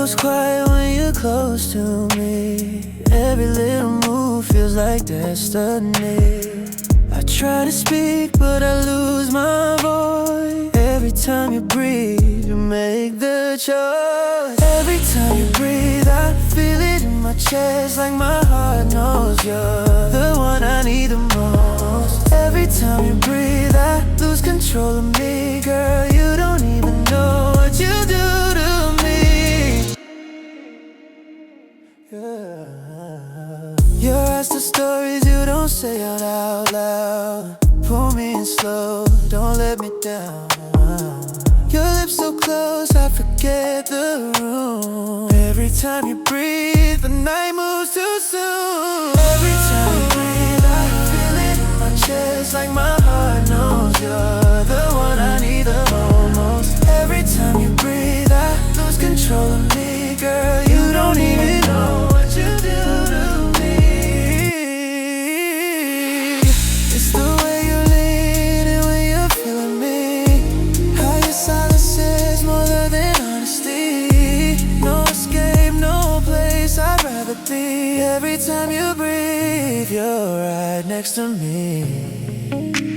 goes quiet when you're close to me. Every little move feels like destiny. I try to speak but I lose my voice. Every time you breathe, you make the choice. Every time you breathe, I feel it in my chest, like my heart knows you're the one I need the most. Every time you breathe, I lose control of me. Girl, you don't even know what you do to me. Yeah. Your eyes tell stories you don't say out loud. Pull me in slow, don't let me down. Your lips so close, I forget the room. Every time you breathe, the night moves too soon. Every time you breathe, I feel it in my chest, like my heart knows you're the one I need the most. Every time you breathe, I lose control of me. Girl, you don't even know what you do to me. It's the way you lean and when you're feeling me. How your silence is more than honesty. No escape, no place I'd rather be. Every time you breathe, you're right next to me.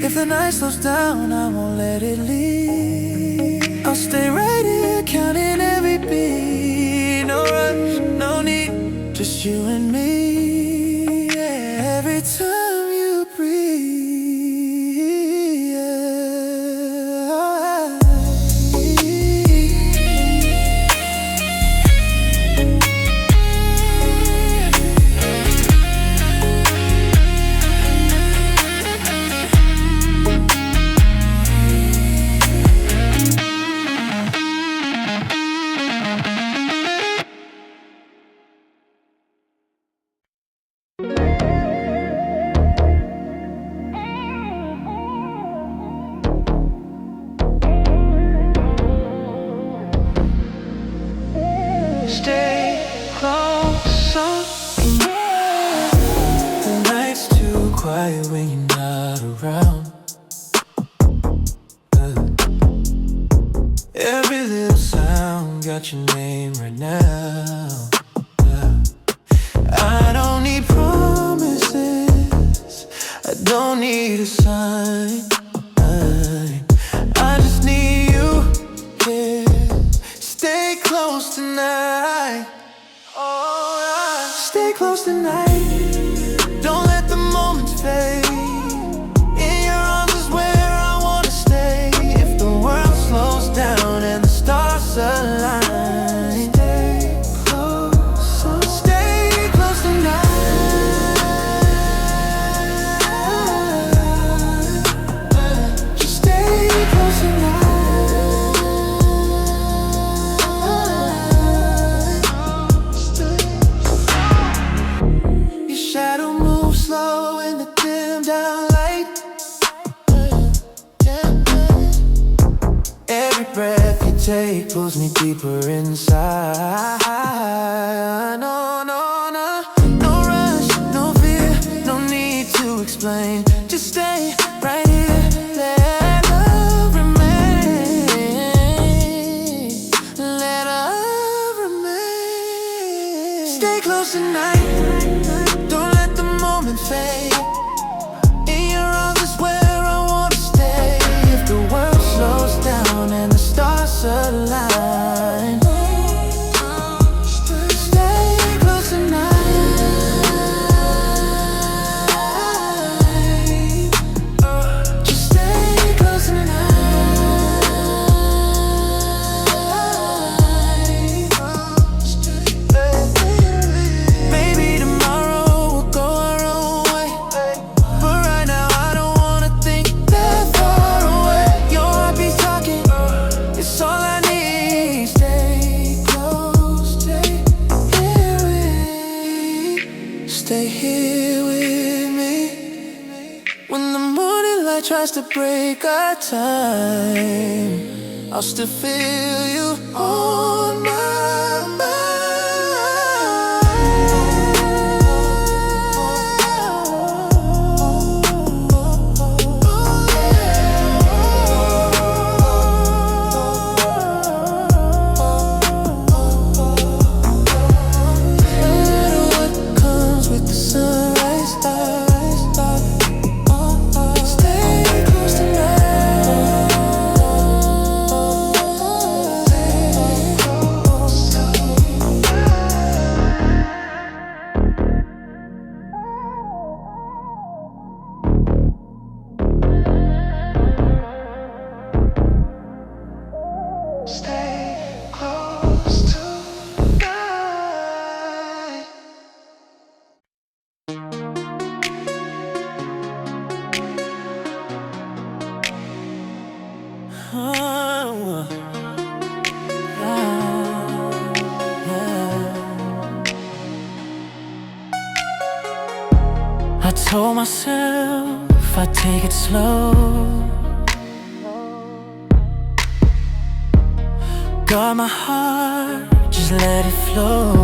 If the night slows down, I won't let it leave. I'll stay right here, counting every beat. No rush, no need, just you and me. Yeah. Every time you breathe, yeah. Stay closer. The night's too quiet when you're not around. Every little sound got your name right now. I don't need promises, I don't need a sign. I just need you here. Stay close tonight. Oh, yeah. Stay close tonight. Don't let the moments fade. In your arms is where I wanna stay. If the world slows down and the stars align, stay close tonight. Just stay close tonight. Shadow moves slow in the dim down light. Every breath you take pulls me deeper inside. No, no, no, no rush, no fear, no need to explain. Just stay right here, let love remain. Let love remain. Stay close tonight. Fade. In your arms is where I wanna stay. If the world slows down and the stars align, stay close tonight. Just stay close tonight. Maybe tomorrow we'll go our own way, but right now I don't wanna think that far away. Your heartbeat talking, it's all I need. Stay close, stay here with me. When the morning light tries to break our time, I'll still feel you on my mind. told myself I'd take it slow. Guard my heart, just let it flow.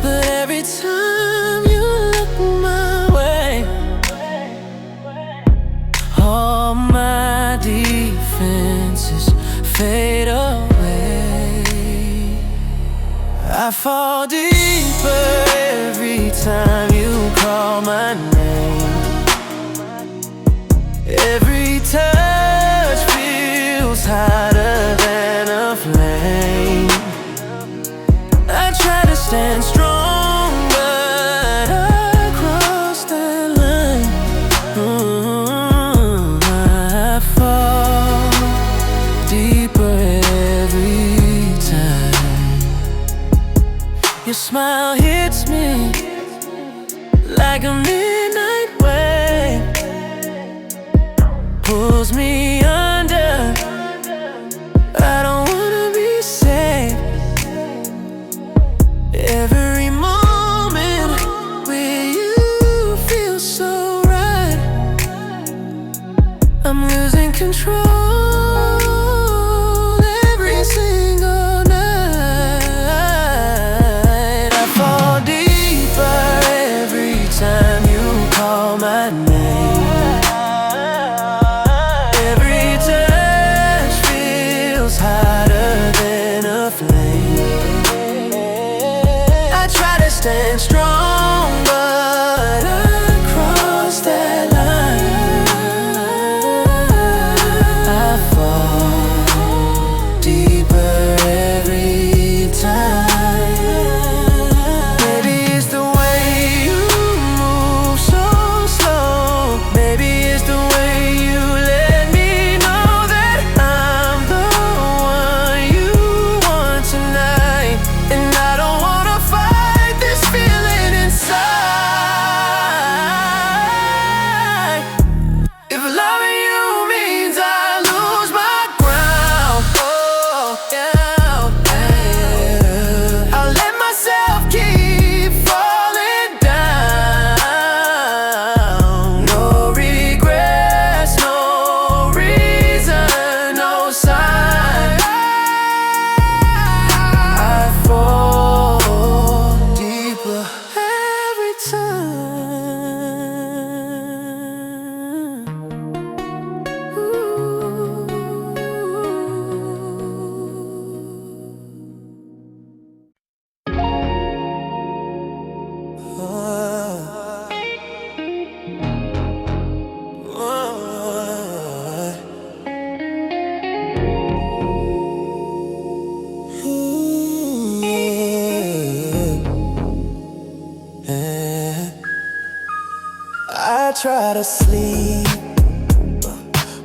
But every time you look my way, all my defenses fade away. I fall deeper every time you call my name. Every touch feels hotter than a flame. I try to stand strong, but I cross that line. I fall deeper every time. Your smile hits me like a midnight wave, pulls me under. I don't wanna be safe. Every moment with you feels so right. I'm losing control every single night. I fall deeper every time you call my name. Every touch feels hotter than a flame. I try to stand strong, but I cross that line. I fall deeper every time. Maybe it's the way you move so slow. Maybe it's the way you let me know that I'm the one you want tonight. And I don't wanna fight this feeling inside. If loving you means I lose my ground, oh yeah, I'll let myself keep falling down. No regrets, no reason, no sign. I fall deeper every time. I try to sleep,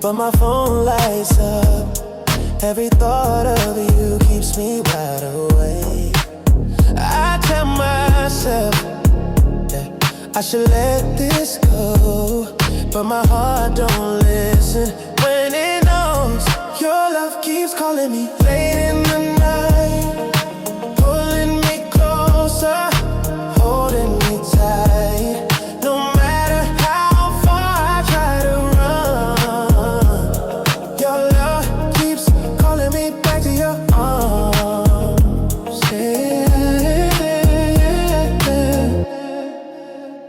but my phone lights up. Every thought of you keeps me wide awake. I tell myself that I should let this go, but my heart don't listen when it knows your love keeps calling me late in the night, pulling me closer, holding me tight. No matter how far I try to run, your love keeps calling me back to your arms. Yeah.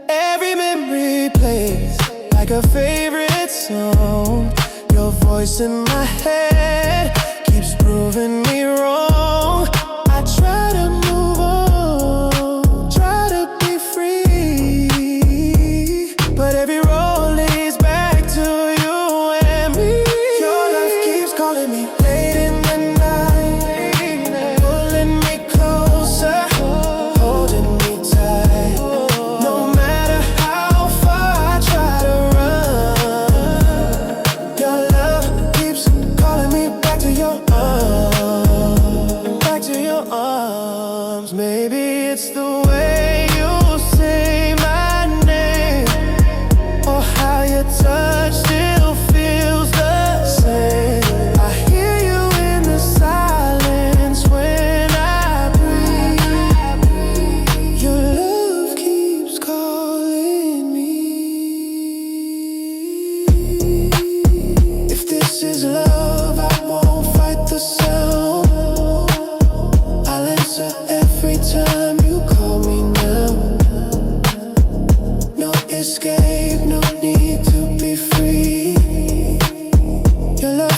Every memory plays like a favorite song. Your voice in my head keeps proving me wrong. I try to move on, try to be free, but every road leads back to you and me. Your love keeps calling me late in the night, pulling me closer, holding me tight. No matter how far I try to run, your love keeps calling me back to your arms.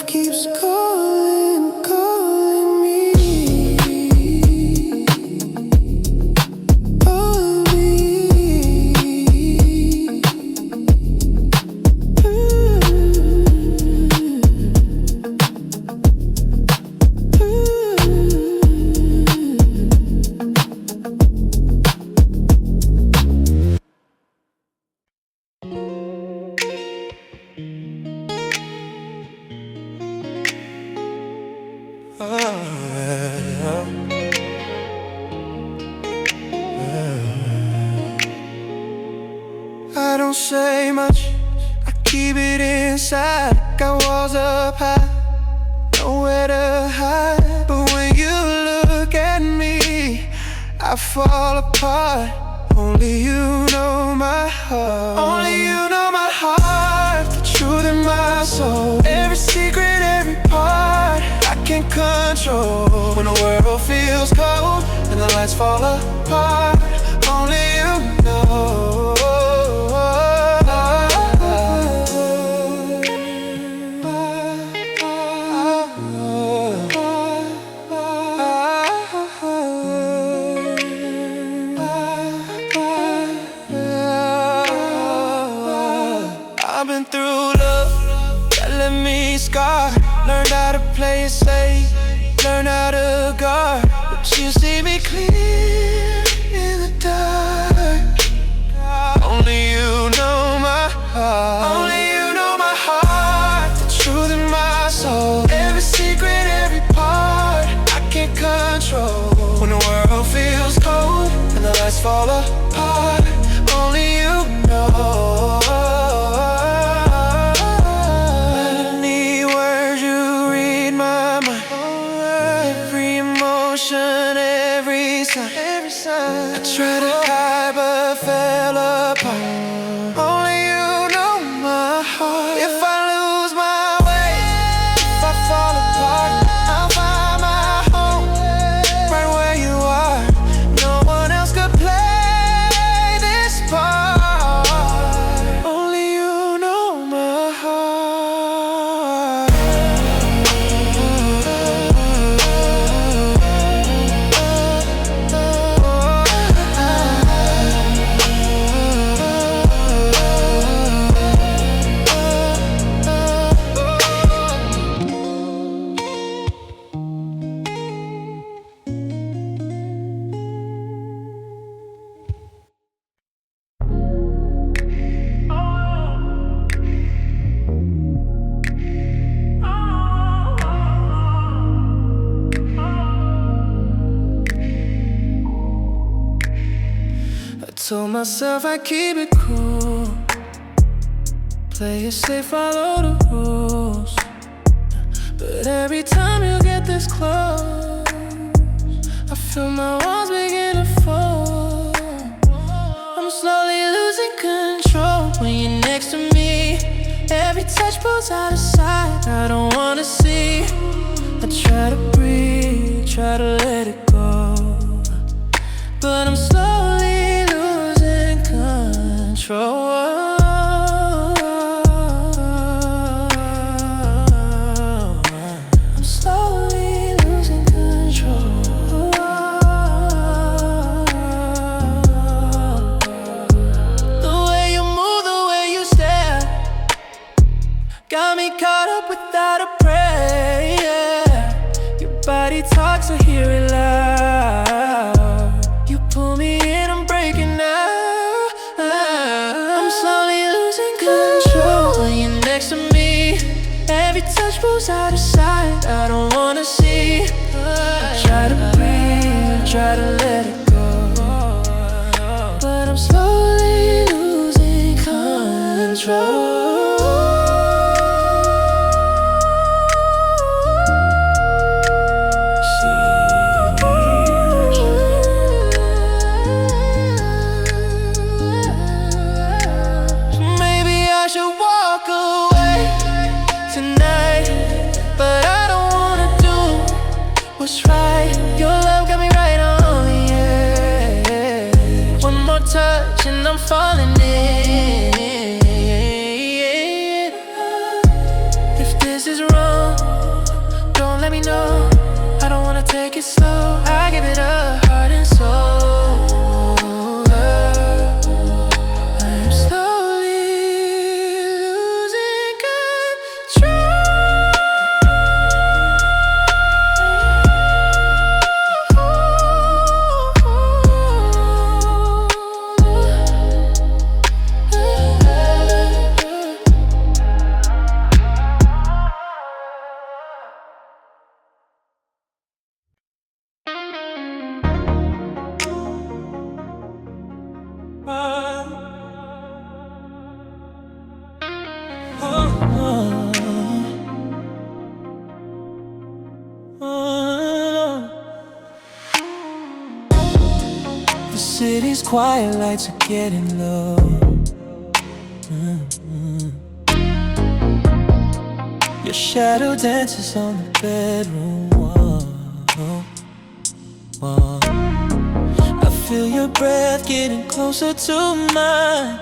keeps calling, calling me. Oh, me. I don't say much, I keep it inside. Got walls up high, nowhere to hide. But when you look at me, I fall apart. Only you know my heart. Only you know my heart, the truth in my soul. Every secret, every part, I can't control. When the world feels cold and the lights fall apart, only you know. I've been through love that left me scarred. Learned how to play it safe, learned how to guard. But you see me clear in the dark. Only you know my heart. Only you know my heart, the truth in my soul. Every secret, every part, I can't control. When the world feels cold and the lights fall apart, only you know. Every sign I tried to hide but fell apart. Only you know my heart. If I lose my way, if I fall apart, I'll find my home right where you are. No one else could play this part. Only you know my heart. Told myself I'd keep it cool, play it safe, follow the rules. But every time you get this close, I feel my walls begin to fall. I'm slowly losing control when you're next to me. Every touch pulls out of sight, I don't wanna see. I try to breathe, try to let it go, but I'm slowly control. I'm slowly losing control. The way you move, the way you stare, got me caught up without a prayer. Your body talks, I hear it loud. You pull me in, I'm breaking out. Next to me, every touch pulls out of sight, I don't wanna see. I try to breathe, try to let it go, but I'm slowly losing control. Touch and I'm falling in. If this is wrong, don't let me know. I don't wanna take it slow. I give it up, heart and soul. I'm slowly losing control. The city's quiet lights are getting low. Your shadow dances on the bedroom wall. I feel your breath getting closer to mine.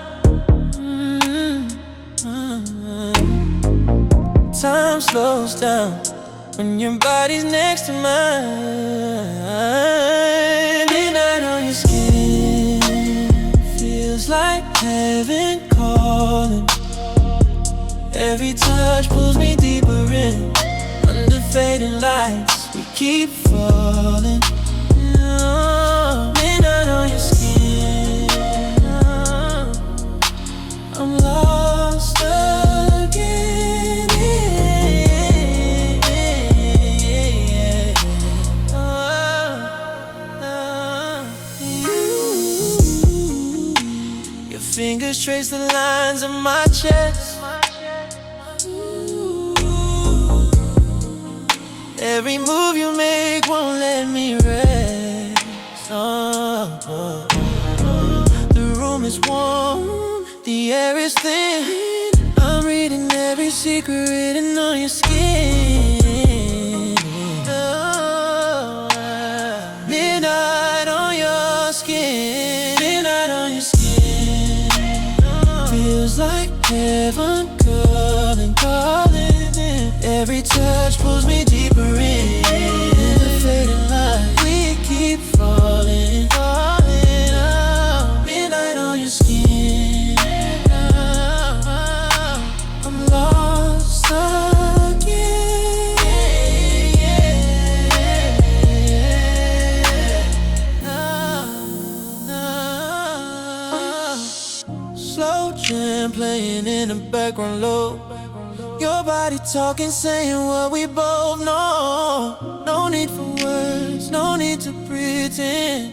Time slows down when your body's next to mine. Midnight on your skin feels like heaven calling. Every touch pulls me deeper in. Under fading lights, we keep falling. Midnight on your skin, I'm lost again. Your fingers trace the lines of my chest. Every move you make won't let me rest. The room is warm, the air is thin. I'm reading every secret written on your skin. Midnight on your skin. Midnight on your skin. Feels like heaven calling, calling. Every touch pulls me deeper in. The fading light, we keep falling, falling out. Midnight on your skin, I'm lost again. Slow jam playing in the background low. Your body talking, saying what we both know. No need for words, no need to pretend.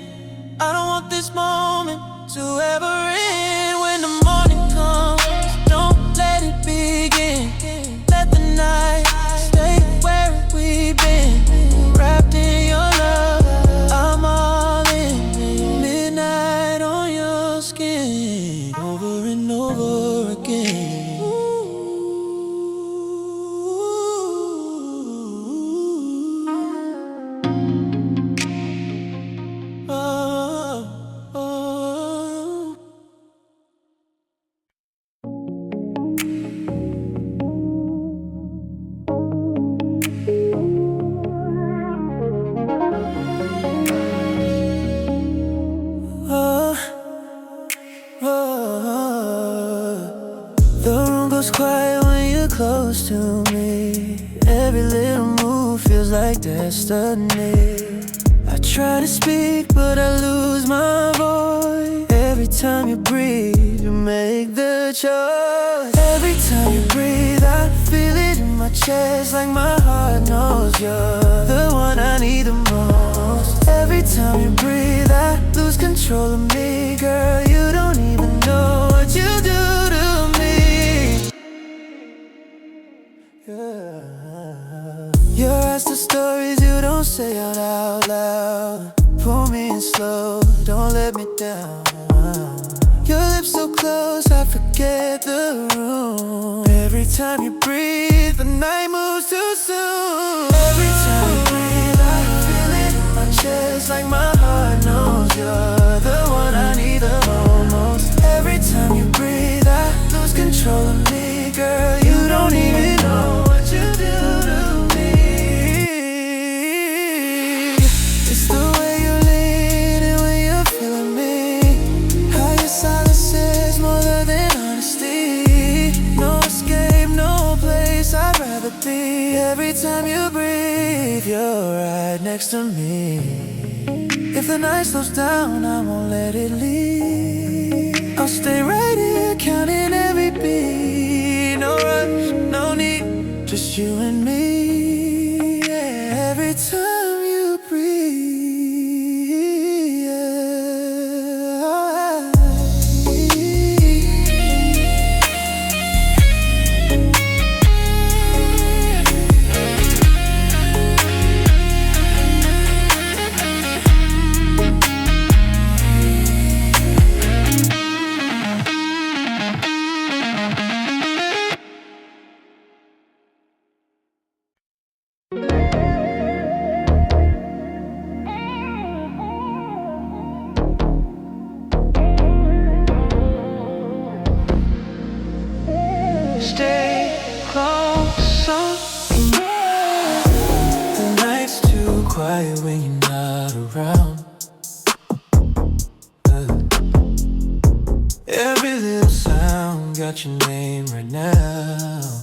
I don't want this moment to ever end. When the morning comes, don't let it begin. Let the night stay where we've been. Wrapped in your love, I'm all in. Midnight on your skin, over and over again. The room goes quiet when you're close to me. Every little move feels like destiny. I try to speak, but I lose my voice. Every time you breathe, you make the choice. Every time you breathe, I feel it in my chest, like my heart knows you're the one I need the most. Every time you breathe, I lose control of me. Girl, you don't even know what you do to me. Your eyes tell stories you don't say out loud. Pull me in slow, don't let me down. Your lips so close, I forget the room. Every time you breathe, the night moves too soon. Every time you breathe, I feel it in my chest, like my heart knows you're the one I need the most. Every time you breathe, I lose control of me. Girl, you don't even know what you do to me. time you breathe, you're right next to me. If the night slows down, I won't let it leave. I'll stay right here, counting every beat. No rush, no need, just you and me. Yeah, every time you breathe, yeah. Stay closer. The night's too quiet when you're not around. Every little sound got your name right now.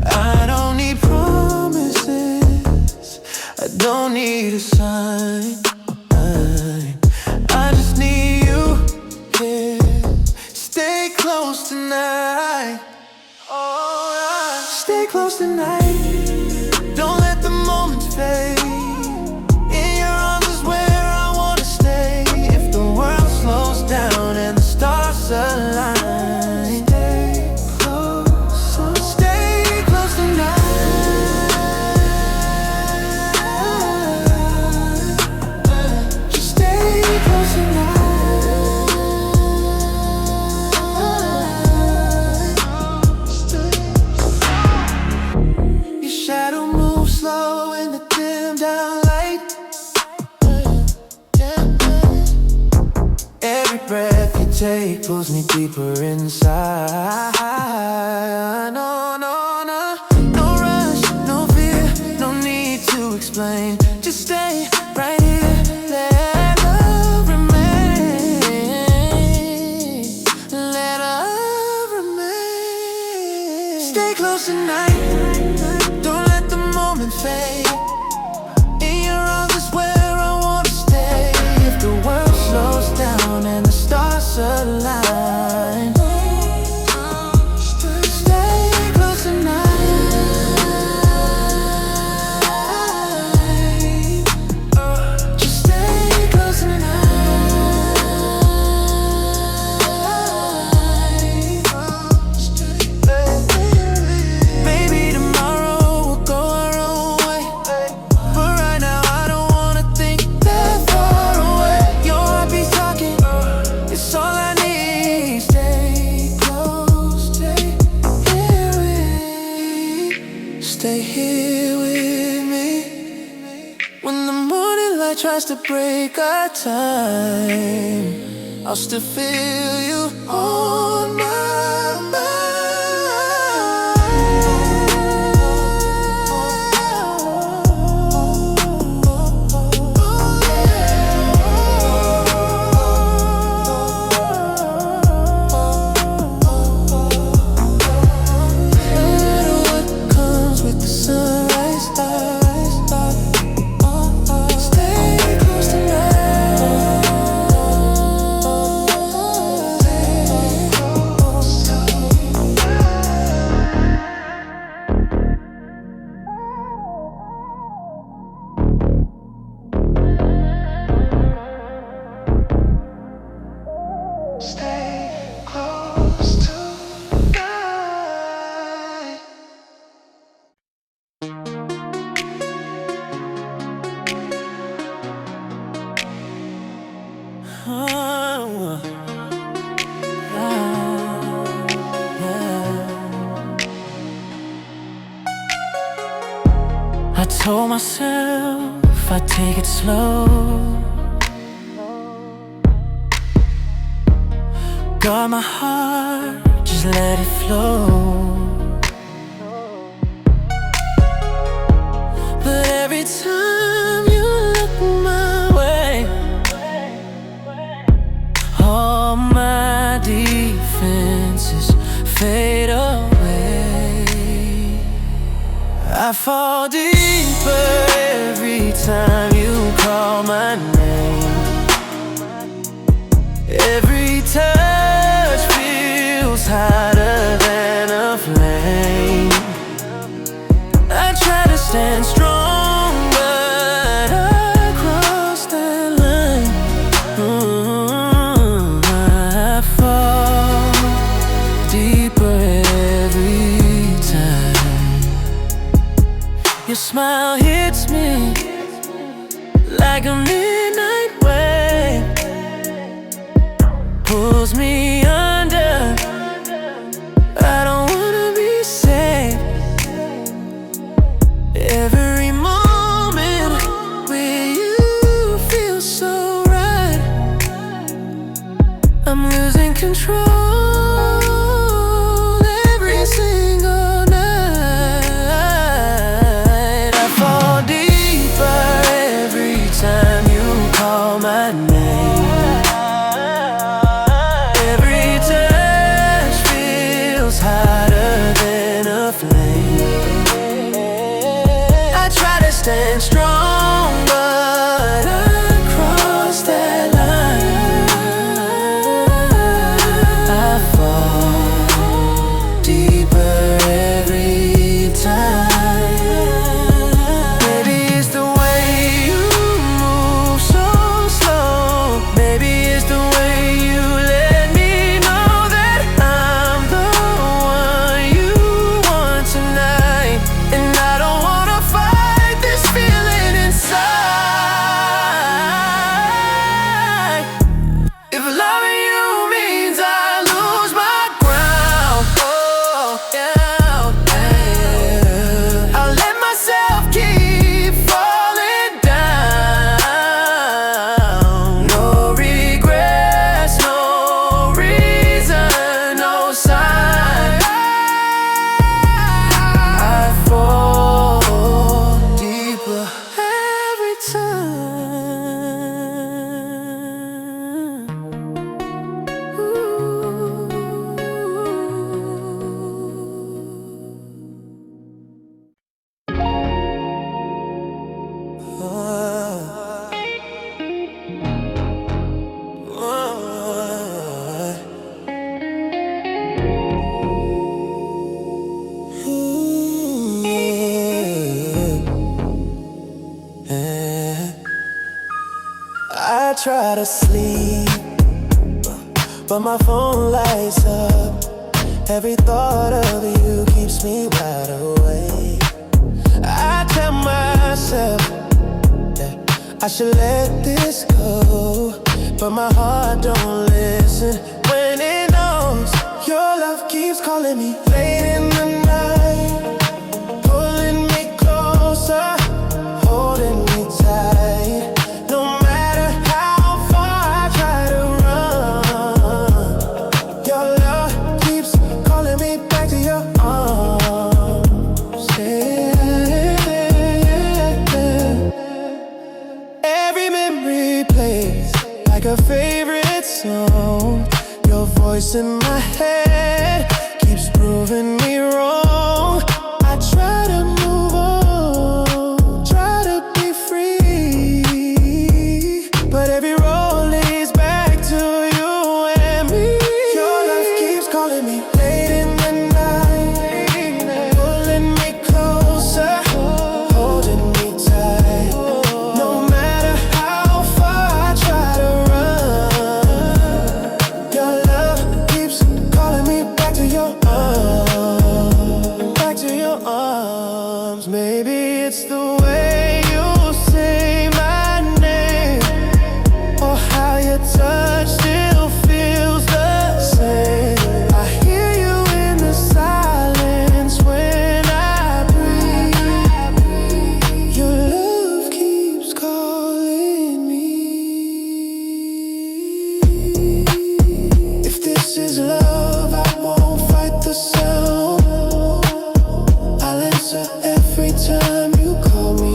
I don't need promises, I don't need a sign. I just need you here. Stay close tonight. Alright. Stay close tonight. Don't let the moments fade. In your arms is where I wanna stay. If the world slows down and the stars align, stay close, stay close tonight. Just stay close tonight. Shadow moves slow in the dim down light. Every breath you take pulls me deeper inside. No, no, no, no rush, no fear, no need to explain. Just stay right here, let love remain. Let love remain. Stay close tonight. Fade. In your arms is where I wanna stay. If the world slows down and the stars align, stay close tonight. Just stay close tonight. Maybe tomorrow we'll go our own way, but right now I don't wanna think that far away. Your heart be talking, it's all I need. Stay close, stay here with me. When the morning light tries to break our time, I'll still feel you on my mind. I told myself I'd take it slow, guard my heart, just let it flow. But every time you look my way, all my defenses fade away. I fall deeper every time you call my name. Every touch feels hotter than a flame. I try to stand strong, but I crossed that line. I fall deeper every time. Your smile hits me like a midnight wave, pulls me under. I don't wanna be safe. Every moment with you feels so right. I'm losing control every single night. I fall deeper every time you call my name. Every touch feels hotter than a flame. I try to stand strong, but I cross that line. I fall deeper every time. Maybe it's the way you move so slow. Maybe it's the way you let me know that I'm the one you want tonight. And I don't wanna fight this feeling inside. If loving you means I lose my ground, oh yeah, I'll let myself keep falling down. No regrets, no reason, no sign. I fall deeper every time. I try to sleep, but my phone lights up. Every thought of you keeps me wide awake. I tell myself that I should let this go, but my heart don't listen when it knows your love keeps calling me late in the night, pulling me closer, holding me tight. No matter how far I try to run, your love keeps calling me back to your arms. Every memory plays like a favorite song. Your voice in my head keeps proving me wrong. I try to move on, try to be free, but every road leads back to you and me. Your love keeps calling me late in the night, pulling me closer, holding me tight. No matter how far I try to run, your love keeps calling me back to your arms, back to your arms. Maybe it's the way you say my name, or how your touch still feels the same. I hear you in the silence when I breathe. Your love keeps calling me. If this is love, I won't fight the sound. I'll answer every time you call me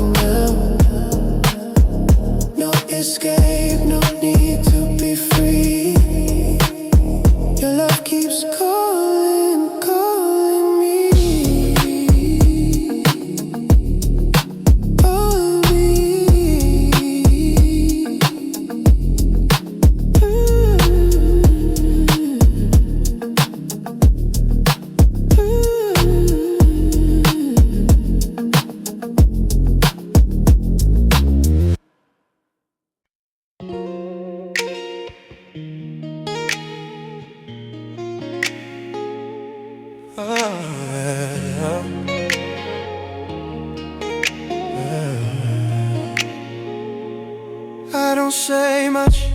don't say much,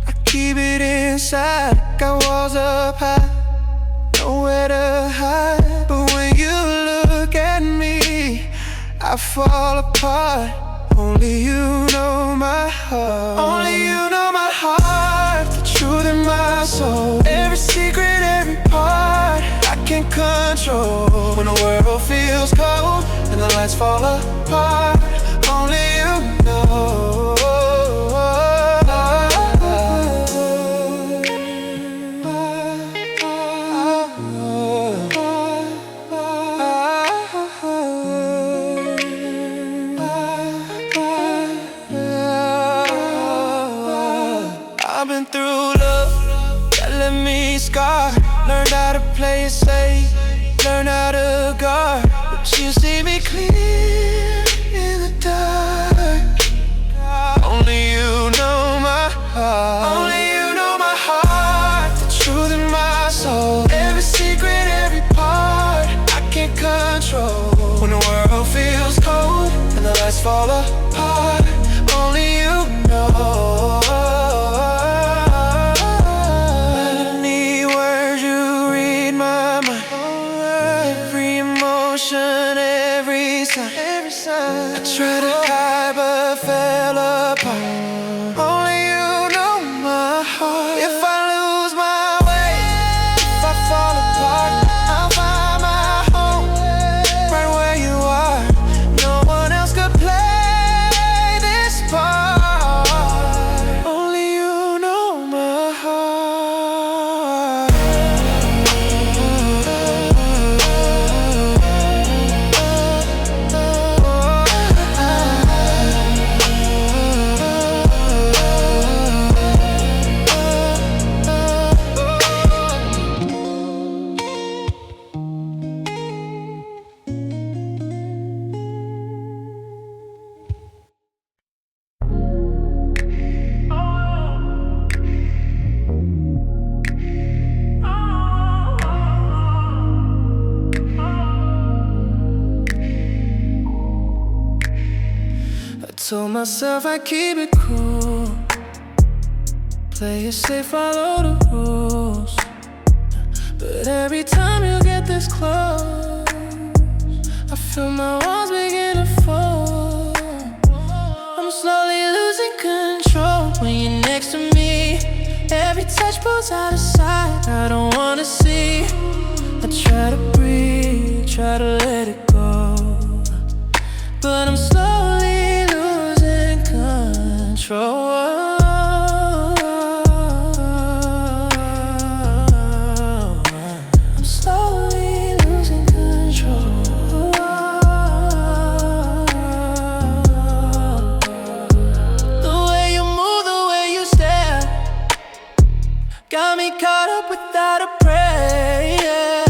I keep it inside. Got walls up high, nowhere to hide. But when you look at me, I fall apart. Only you know my heart. Only you know my heart, the truth in my soul. Every secret, every part, I can't control. When the world feels cold and the lights fall apart, only you know. I've been through love that left me scarred. Learned how to play it safe, learn how to guard. But you see me clear in the dark. Only you know my heart. Only you know my heart, the truth in my soul. Every secret, every part, I can't control. When the world feels cold and the lights fall apart, only you know. I tried to hide but fell apart. Only you know my heart. If I lose my way, if I fall apart, I'll find my home right where you are. No one else could play this part. Only you know my heart. Told myself I'd keep it cool, play it safe, follow the rules. But every time you get this close, I feel my walls begin to fall. I'm slowly losing control when you're next to me. Every touch pulls out of sight, I don't wanna see. I try to breathe, try to let it go, but I'm slowly control. I'm slowly losing control. The way you move, the way you stare, got me caught up without a prayer.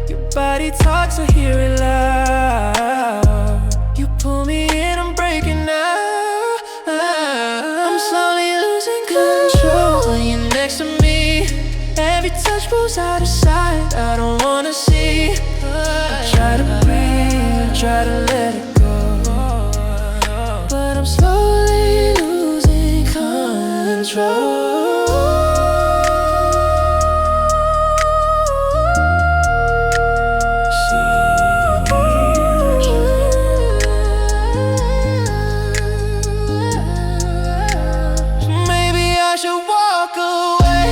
Your body talks, I hear it loud. You pull me in, I'm breaking out. Every touch pulls out of sight, I don't wanna see. I try to breathe, I try to let it go, but I'm slowly losing control. Maybe I should walk away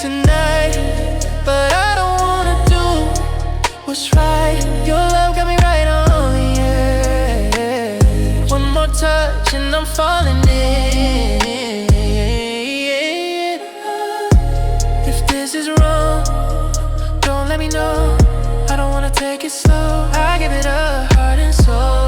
tonight, but I don't wanna do what's right. Your love got me right on, yeah. One more touch and I'm falling in. If this is wrong, don't let me know. I don't wanna take it slow, I give it up, heart and soul.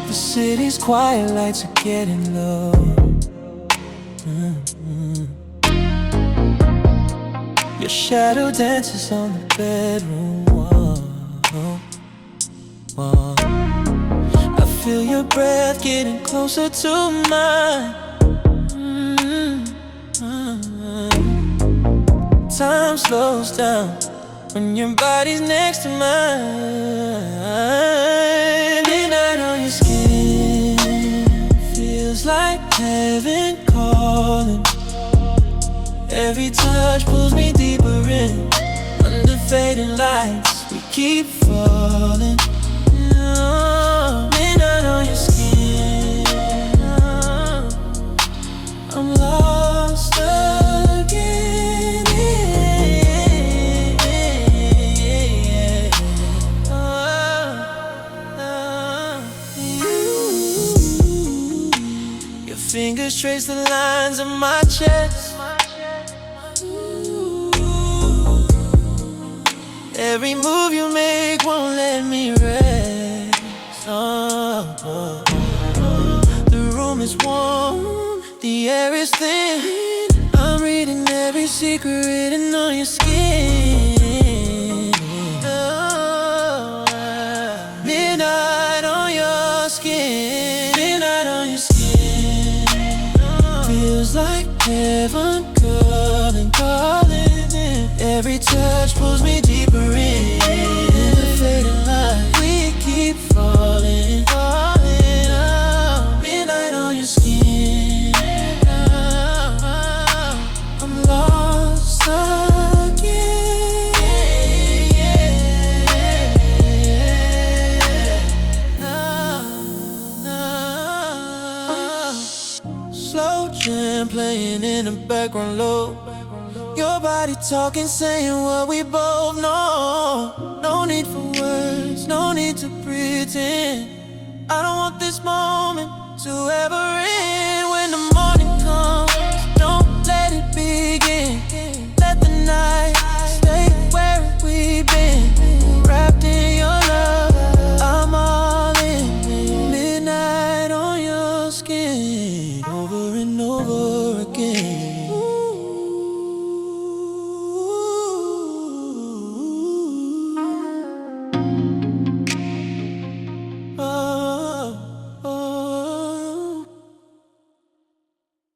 The city's quiet lights are getting low. Your shadow dances on the bedroom wall. I feel your breath getting closer to mine. Time slows down when your body's next to mine. Midnight on your skin feels like heaven calling. Every touch pulls me deeper in. Under fading lights, we keep falling. Midnight on your skin, I'm lost again. Your fingers trace the lines of my chest. Every move you make won't let me rest. The room is warm, the air is thin. I'm reading every secret written on your skin. Midnight on your skin. Midnight on your skin. Feels like heaven calling, calling. Every touch pulls me deeper in. The fading light, we keep falling, falling out. Midnight on your skin, I'm lost again. Slow jam playing in the background low. Your body talking, saying what we both know. No need for words, no need to pretend. I don't want this moment to ever end.